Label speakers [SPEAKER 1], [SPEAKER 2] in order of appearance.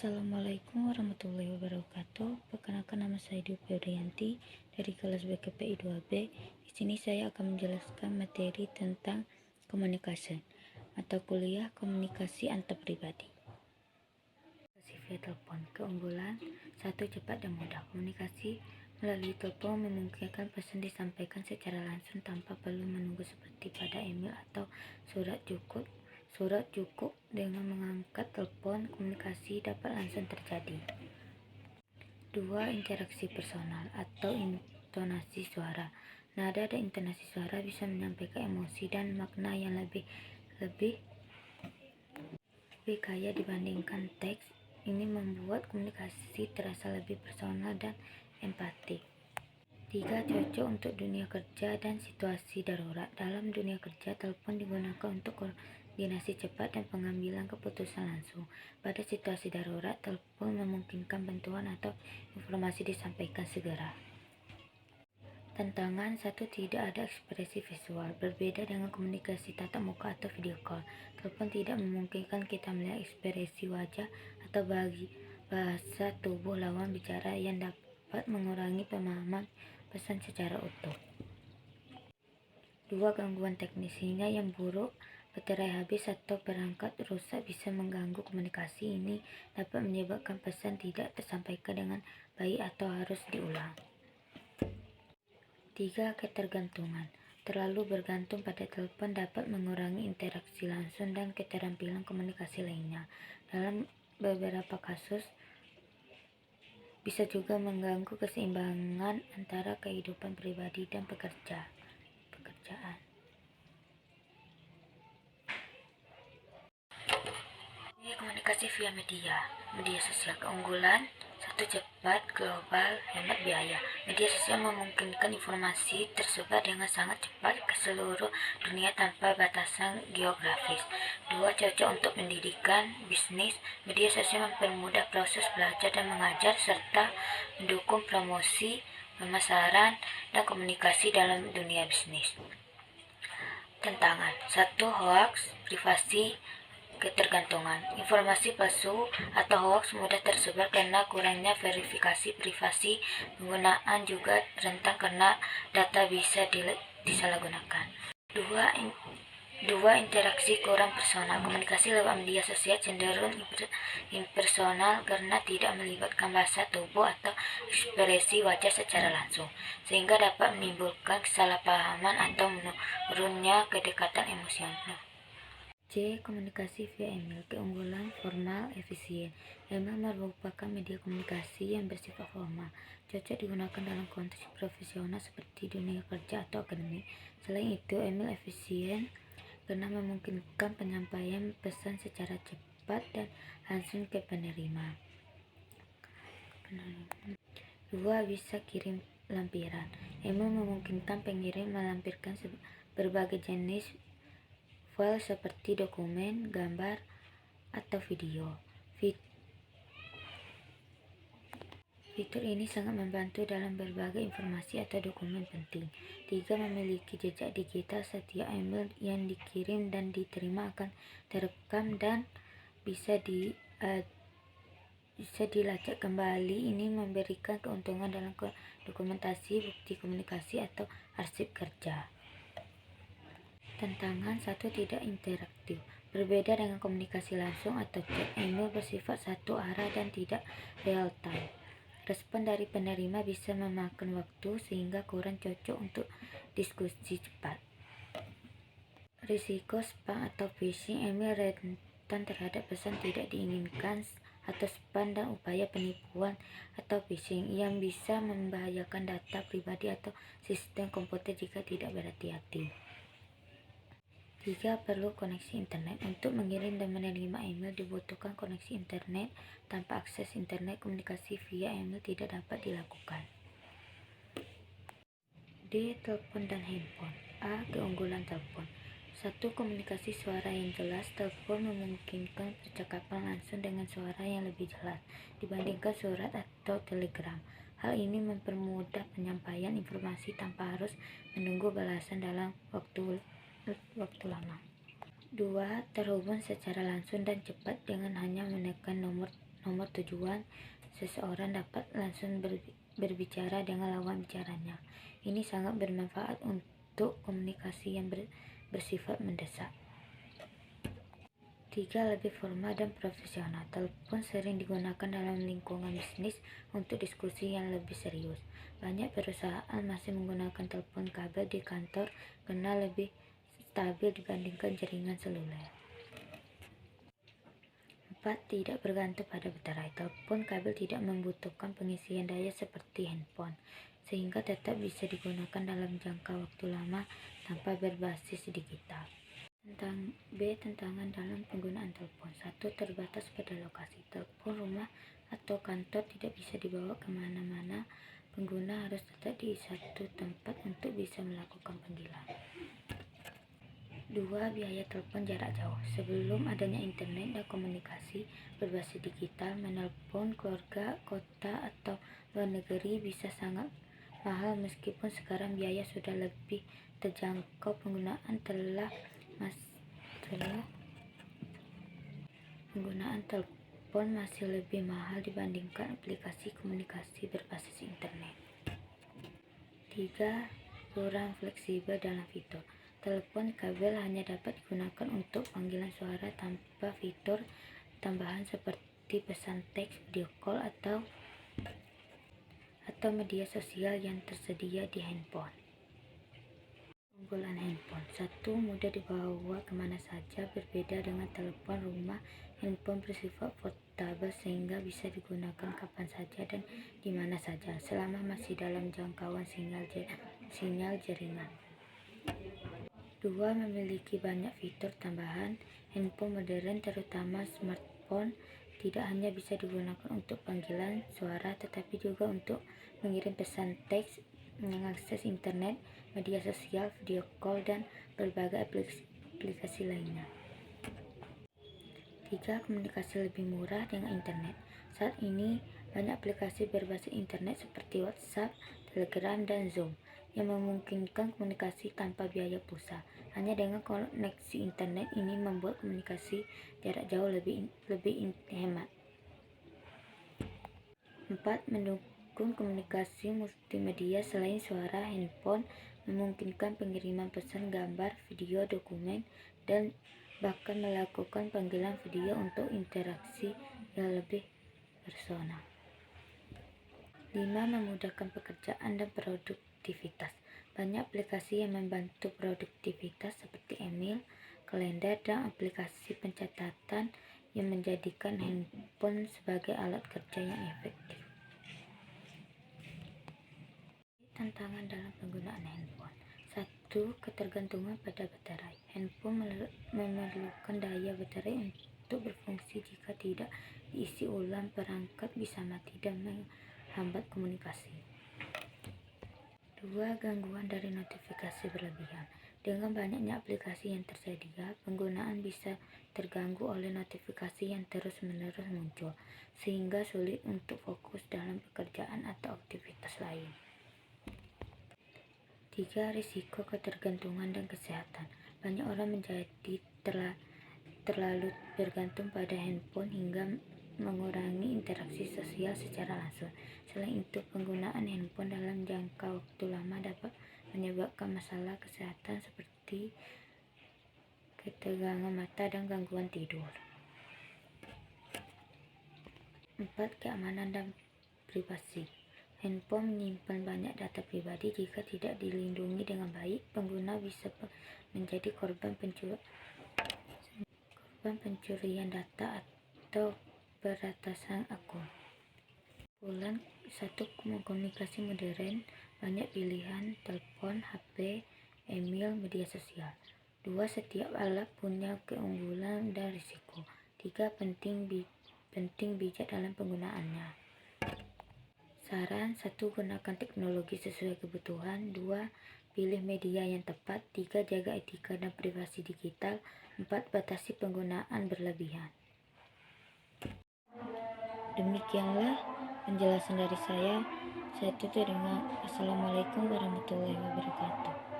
[SPEAKER 1] Assalamualaikum warahmatullahi wabarakatuh. Perkenalkan, nama saya Dwi Febrianti dari kelas BKPI 2B. Di sini saya akan menjelaskan materi tentang komunikasi. Mata kuliah komunikasi antar pribadi. Komunikasi via telepon. Keunggulan: 1. Cepat dan mudah. Komunikasi melalui telepon memungkinkan pesan disampaikan secara langsung tanpa perlu menunggu seperti pada email atau surat. Cukup dengan mengangkat telepon, komunikasi dapat langsung terjadi. 2. Interaksi personal atau intonasi suara. Nada dan intonasi suara bisa menyampaikan emosi dan makna yang lebih kaya dibandingkan teks. Ini membuat komunikasi terasa lebih personal dan empatik. 3. Cocok untuk dunia kerja dan situasi darurat. Dalam dunia kerja, telepon digunakan untuk koordinasi cepat dan pengambilan keputusan langsung. Pada situasi darurat, telepon memungkinkan bantuan atau informasi disampaikan segera. Tantangan: 1. Tidak ada ekspresi visual. Berbeda dengan komunikasi tatap muka atau video call, telepon tidak memungkinkan kita melihat ekspresi wajah atau bahasa tubuh lawan bicara yang dapat mengurangi pemahaman pesan secara utuh. 2. Gangguan teknis. Sinyal yang buruk, baterai habis, atau perangkat rusak bisa mengganggu komunikasi. Ini dapat menyebabkan pesan tidak tersampaikan dengan baik atau harus diulang. 3. Ketergantungan. Terlalu bergantung pada telepon dapat mengurangi interaksi langsung dan keterampilan komunikasi lainnya. Dalam beberapa kasus, bisa juga mengganggu keseimbangan antara kehidupan pribadi dan pekerjaan. Komunikasi via media sosial. Keunggulan: 1. Cepat, global, hemat biaya. Media sosial memungkinkan informasi tersebar dengan sangat cepat ke seluruh dunia tanpa batasan geografis. 2. Cocok untuk pendidikan, bisnis. Media sosial mempermudah proses belajar dan mengajar serta mendukung promosi, pemasaran, dan komunikasi dalam dunia bisnis. Tantangan: 1. Hoaks, privasi, ketergantungan. Informasi palsu atau hoaks mudah tersebar karena kurangnya verifikasi privasi. Penggunaan juga rentan karena data bisa disalahgunakan. 2. Interaksi kurang personal. Komunikasi lewat media sosial cenderung impersonal karena tidak melibatkan bahasa tubuh atau ekspresi wajah secara langsung, sehingga dapat menimbulkan kesalahpahaman atau menurunnya kedekatan emosional. C. Komunikasi via email. Keunggulan: formal, efisien. Email merupakan media komunikasi yang bersifat formal, cocok digunakan dalam konteks profesional seperti dunia kerja atau akademik. Selain itu, email efisien karena memungkinkan penyampaian pesan secara cepat dan langsung ke penerima. 2. Bisa kirim lampiran. Email memungkinkan pengirim melampirkan berbagai jenis file seperti dokumen, gambar, atau video. Fitur ini sangat membantu dalam berbagai informasi atau dokumen penting. 3. Memiliki jejak digital. Setiap email yang dikirim dan diterima akan terekam dan bisa dilacak kembali. Ini memberikan keuntungan dalam dokumentasi, bukti komunikasi, atau arsip kerja. Tantangan: 1. Tidak interaktif. Berbeda dengan komunikasi langsung atau chat, email bersifat satu arah dan tidak real time. Respon dari penerima bisa memakan waktu sehingga kurang cocok untuk diskusi cepat. Risiko spam atau phishing. Email rentan terhadap pesan tidak diinginkan atau spam dan upaya penipuan atau phishing yang bisa membahayakan data pribadi atau sistem komputer jika tidak berhati-hati. 3. Perlu koneksi internet. Untuk mengirim dan menerima email dibutuhkan koneksi internet. Tanpa akses internet, komunikasi via email tidak dapat dilakukan. D. Telepon dan handphone. A. Keunggulan telepon. 1. Komunikasi suara yang jelas. Telepon memungkinkan percakapan langsung dengan suara yang lebih jelas dibandingkan surat atau telegram. Hal ini mempermudah penyampaian informasi tanpa harus menunggu balasan dalam waktu lama. 2. Terhubung secara langsung dan cepat dengan hanya menekan nomor nomor tujuan seseorang dapat langsung berbicara dengan lawan bicaranya. Ini sangat bermanfaat untuk komunikasi yang bersifat mendesak. 3. Lebih formal dan profesional. Telepon sering digunakan dalam lingkungan bisnis untuk diskusi yang lebih serius. Banyak perusahaan masih menggunakan telepon kabel di kantor karena lebih stabil dibandingkan jaringan seluler. 4. Tidak bergantung pada baterai. Telepon kabel tidak membutuhkan pengisian daya seperti handphone, sehingga tetap bisa digunakan dalam jangka waktu lama tanpa berbasis digital. Tantangan dalam penggunaan telepon. 1. Terbatas pada lokasi. Telepon rumah atau kantor tidak bisa dibawa kemana-mana. Pengguna harus tetap di satu tempat untuk bisa melakukan panggilan. 2. Biaya telepon jarak jauh. Sebelum adanya internet dan komunikasi berbasis digital, menelpon keluarga, kota, atau luar negeri bisa sangat mahal. Meskipun sekarang biaya sudah lebih terjangkau, penggunaan telepon masih lebih mahal dibandingkan aplikasi komunikasi berbasis internet. 3. Kurang fleksibel dalam fitur. Telepon kabel hanya dapat digunakan untuk panggilan suara tanpa fitur tambahan seperti pesan teks, video call, atau media sosial yang tersedia di handphone. Keunggulan handphone. 1. Mudah dibawa kemana saja. Berbeda dengan telepon rumah, handphone bersifat portabel sehingga bisa digunakan kapan saja dan di mana saja selama masih dalam jangkauan sinyal jaringan. 2. Memiliki banyak fitur tambahan. Handphone modern, terutama smartphone, tidak hanya bisa digunakan untuk panggilan suara, tetapi juga untuk mengirim pesan teks, mengakses internet, media sosial, video call, dan berbagai aplikasi lainnya. 3. Komunikasi lebih murah dengan internet. Saat ini, banyak aplikasi berbasis internet seperti WhatsApp, Telegram, dan Zoom yang memungkinkan komunikasi tanpa biaya pulsa. Hanya dengan koneksi internet ini membuat komunikasi jarak jauh lebih hemat. 4. Mendukung komunikasi multimedia. Selain suara, handphone memungkinkan pengiriman pesan, gambar, video, dokumen, dan bahkan melakukan panggilan video untuk interaksi yang lebih personal. 5. Memudahkan pekerjaan dan produktivitas. Banyak aplikasi yang membantu produktivitas seperti email, kalender, dan aplikasi pencatatan yang menjadikan handphone sebagai alat kerja yang efektif. Tantangan dalam penggunaan handphone. 1. Ketergantungan pada baterai. Handphone memerlukan daya baterai untuk berfungsi. Jika tidak diisi ulang, perangkat bisa mati dan menghambat komunikasi. 2. Gangguan dari notifikasi berlebihan. Dengan banyaknya aplikasi yang tersedia, penggunaan bisa terganggu oleh notifikasi yang terus-menerus muncul, sehingga sulit untuk fokus dalam pekerjaan atau aktivitas lain. 3. Risiko ketergantungan dan kesehatan. Banyak orang menjadi terlalu bergantung pada handphone hingga mengurangi interaksi sosial secara langsung. Selain itu, penggunaan handphone dalam jangka waktu lama dapat menyebabkan masalah kesehatan seperti ketegangan mata dan gangguan tidur. 4. Keamanan dan privasi. Handphone menyimpan banyak data pribadi. Jika tidak dilindungi dengan baik, pengguna bisa menjadi korban pencurian data atau peretasan akun. 1. Komunikasi modern. Banyak pilihan: telepon, HP, email, media sosial. 2. Setiap alat punya keunggulan dan risiko. 3. Penting bijak dalam penggunaannya. Saran: 1. Gunakan teknologi sesuai kebutuhan. 2. Pilih media yang tepat. 3. Jaga etika dan privasi digital. 4. Batasi penggunaan berlebihan. Demikianlah penjelasan dari saya. Saya tutup dengan Assalamualaikum warahmatullahi wabarakatuh.